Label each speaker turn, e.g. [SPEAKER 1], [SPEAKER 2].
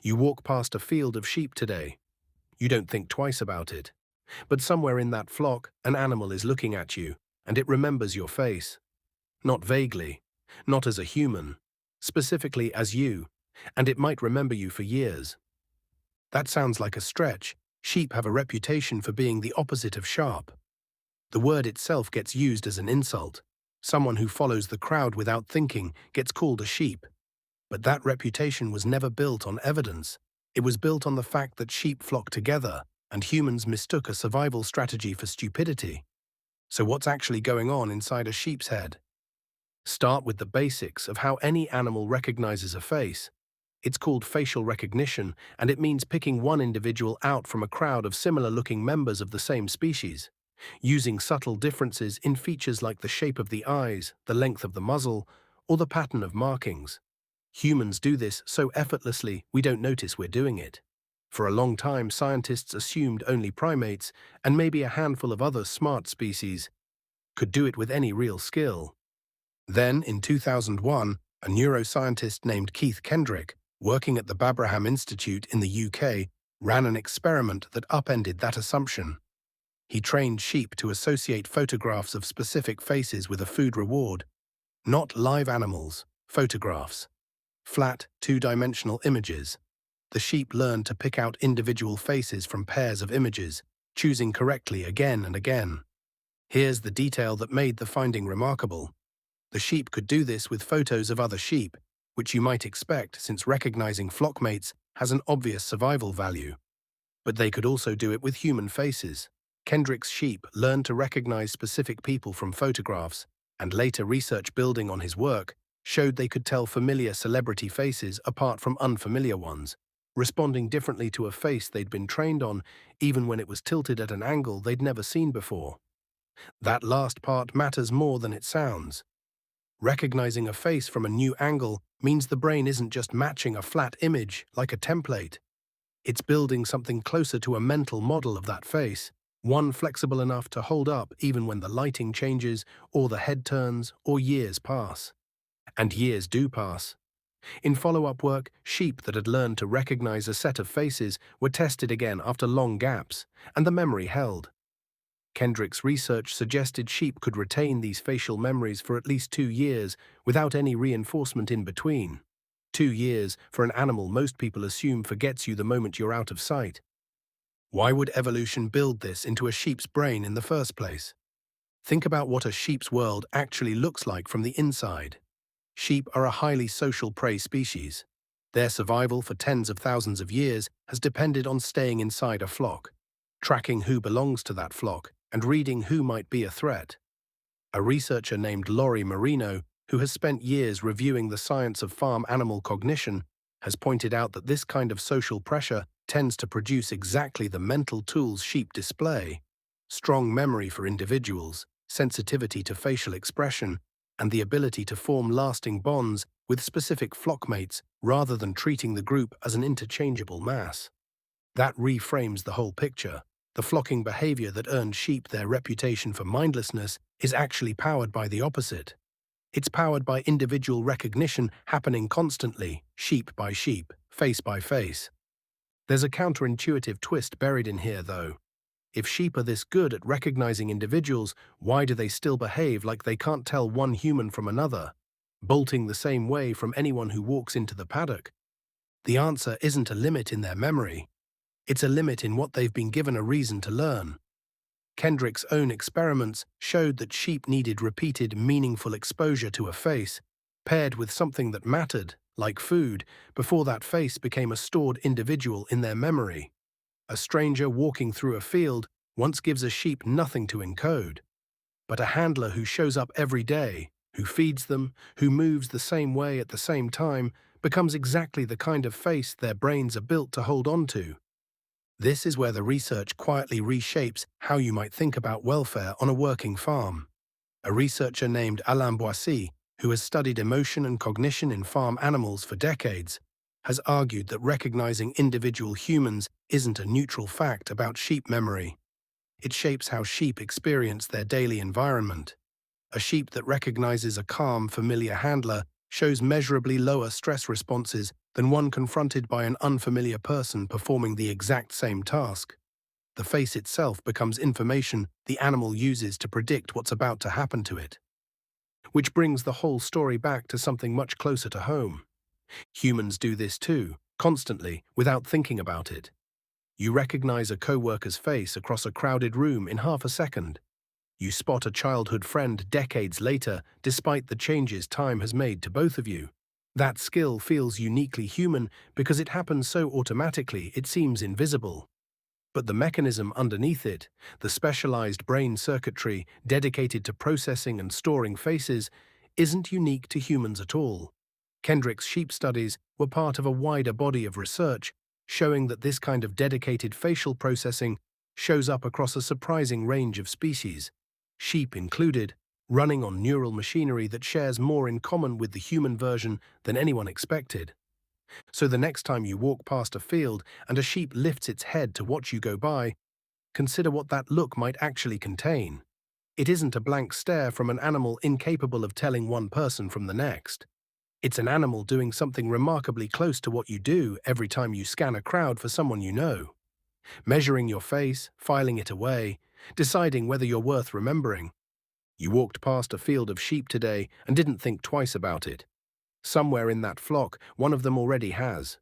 [SPEAKER 1] You walk past a field of sheep today. You don't think twice about it. But somewhere in that flock, an animal is looking at you, and it remembers your face. Not vaguely, not as a human, specifically as you, and it might remember you for years. That sounds like a stretch. Sheep have a reputation for being the opposite of sharp. The word itself gets used as an insult. Someone who follows the crowd without thinking gets called a sheep. But that reputation was never built on evidence. It was built on the fact that sheep flock together, and humans mistook a survival strategy for stupidity. So what's actually going on inside a sheep's head? Start with the basics of how any animal recognizes a face. It's called facial recognition, and it means picking one individual out from a crowd of similar-looking members of the same species, using subtle differences in features like the shape of the eyes, the length of the muzzle, or the pattern of markings. Humans do this so effortlessly we don't notice we're doing it. For a long time, scientists assumed only primates, and maybe a handful of other smart species, could do it with any real skill. Then, in 2001, a neuroscientist named Keith Kendrick, working at the Babraham Institute in the UK, ran an experiment that upended that assumption. He trained sheep to associate photographs of specific faces with a food reward. Not live animals, photographs. Flat, two-dimensional images. The sheep learned to pick out individual faces from pairs of images, choosing correctly again and again. Here's the detail that made the finding remarkable. The sheep could do this with photos of other sheep, which you might expect since recognizing flockmates has an obvious survival value. But they could also do it with human faces. Kendrick's sheep learned to recognize specific people from photographs, and later research building on his work showed they could tell familiar celebrity faces apart from unfamiliar ones, responding differently to a face they'd been trained on even when it was tilted at an angle they'd never seen before. That last part matters more than it sounds. Recognizing a face from a new angle means the brain isn't just matching a flat image like a template. It's building something closer to a mental model of that face, one flexible enough to hold up even when the lighting changes, or the head turns, or years pass. And years do pass. In follow-up work, sheep that had learned to recognize a set of faces were tested again after long gaps, and the memory held. Kendrick's research suggested sheep could retain these facial memories for at least 2 years without any reinforcement in between. 2 years for an animal most people assume forgets you the moment you're out of sight. Why would evolution build this into a sheep's brain in the first place? Think about what a sheep's world actually looks like from the inside. Sheep are a highly social prey species. Their survival for tens of thousands of years has depended on staying inside a flock, tracking who belongs to that flock, and reading who might be a threat. A researcher named Lori Marino, who has spent years reviewing the science of farm animal cognition, has pointed out that this kind of social pressure tends to produce exactly the mental tools sheep display: strong memory for individuals, sensitivity to facial expression, and the ability to form lasting bonds with specific flockmates rather than treating the group as an interchangeable mass. That reframes the whole picture. The flocking behavior that earned sheep their reputation for mindlessness is actually powered by the opposite. It's powered by individual recognition happening constantly, sheep by sheep, face by face. There's a counterintuitive twist buried in here, though. If sheep are this good at recognizing individuals, why do they still behave like they can't tell one human from another, bolting the same way from anyone who walks into the paddock? The answer isn't a limit in their memory. It's a limit in what they've been given a reason to learn. Kendrick's own experiments showed that sheep needed repeated, meaningful exposure to a face, paired with something that mattered, like food, before that face became a stored individual in their memory. A stranger walking through a field once gives a sheep nothing to encode. But a handler who shows up every day, who feeds them, who moves the same way at the same time, becomes exactly the kind of face their brains are built to hold on to. This is where the research quietly reshapes how you might think about welfare on a working farm. A researcher named Alain Boissy, who has studied emotion and cognition in farm animals for decades, has argued that recognizing individual humans isn't a neutral fact about sheep memory. It shapes how sheep experience their daily environment. A sheep that recognizes a calm, familiar handler shows measurably lower stress responses than one confronted by an unfamiliar person performing the exact same task. The face itself becomes information the animal uses to predict what's about to happen to it. Which brings the whole story back to something much closer to home. Humans do this too, constantly, without thinking about it. You recognize a co-worker's face across a crowded room in half a second. You spot a childhood friend decades later, despite the changes time has made to both of you. That skill feels uniquely human because it happens so automatically it seems invisible. But the mechanism underneath it, the specialized brain circuitry dedicated to processing and storing faces, isn't unique to humans at all. Kendrick's sheep studies were part of a wider body of research showing that this kind of dedicated facial processing shows up across a surprising range of species, sheep included, running on neural machinery that shares more in common with the human version than anyone expected. So the next time you walk past a field and a sheep lifts its head to watch you go by, consider what that look might actually contain. It isn't a blank stare from an animal incapable of telling one person from the next. It's an animal doing something remarkably close to what you do every time you scan a crowd for someone you know. Measuring your face, filing it away, deciding whether you're worth remembering. You walked past a field of sheep today and didn't think twice about it. Somewhere in that flock, one of them already has.